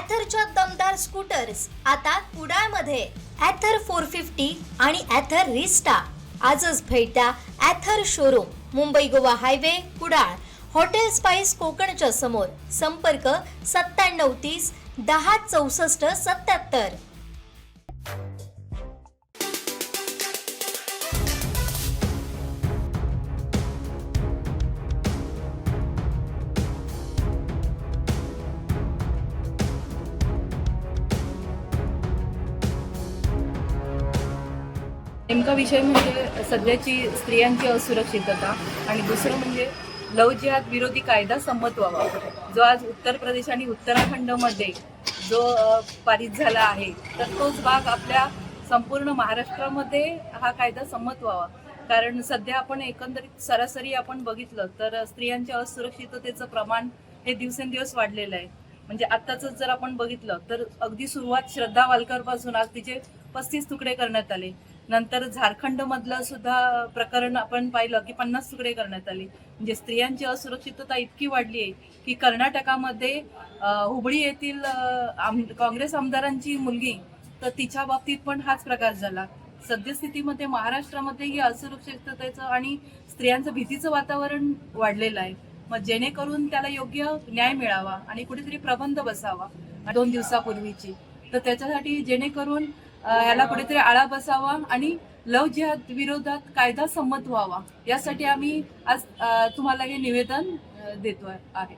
ॲथरच्या दमदार स्कूटर्स आता कुडाळमध्ये. ॲथर 450 आणि ॲथर रिस्टा. आजच भेट द्या Ather showroom, Mumbai Goa highway, Kudal. Hotel spice कोकणच्या समोर. संपर्क 9730 10 64 77. नेमका विषय म्हणजे सध्याची स्त्रियांची असुरक्षितता आणि दुसरं म्हणजे लव जिहाद विरोधी कायदा संमत व्हावा, जो आज उत्तर प्रदेश आणि उत्तराखंडमध्ये जो पारित झाला आहे, तर तोच भाग आपल्या संपूर्ण महाराष्ट्रामध्ये हा कायदा संमत व्हावा. कारण सध्या आपण एकंदरीत सरासरी आपण बघितलं तर स्त्रियांच्या असुरक्षिततेचं प्रमाण हे दिवसेंदिवस वाढलेलं आहे. म्हणजे आत्ताच जर आपण बघितलं तर अगदी सुरुवात श्रद्धा वालकर पासून आज तिचे 35 तुकडे करण्यात आले. नंतर झारखंड मधलं सुद्धा प्रकरण आपण पाहिलं की 50 तुकडे करण्यात आले. म्हणजे स्त्रियांची असुरक्षितता इतकी वाढली आहे की कर्नाटकामध्ये हुबळी येथील काँग्रेस आमदारांची मुलगी, तर तिच्या बाबतीत पण हाच प्रकार झाला. सद्यस्थितीमध्ये महाराष्ट्रामध्ये ही असुरक्षिततेचं आणि स्त्रियांचं भीतीचं वातावरण वाढलेलं आहे. मग जेणेकरून त्याला योग्य न्याय मिळावा आणि कुठेतरी प्रबंध बसावा 2 दिवसापूर्वीची, तर त्याच्यासाठी जेणेकरून याला कुठेतरी आळा बसावा आणि लव जिहाद विरोधात कायदा संमत व्हावा, यासाठी आम्ही आज तुम्हाला हे निवेदन देतो आहे.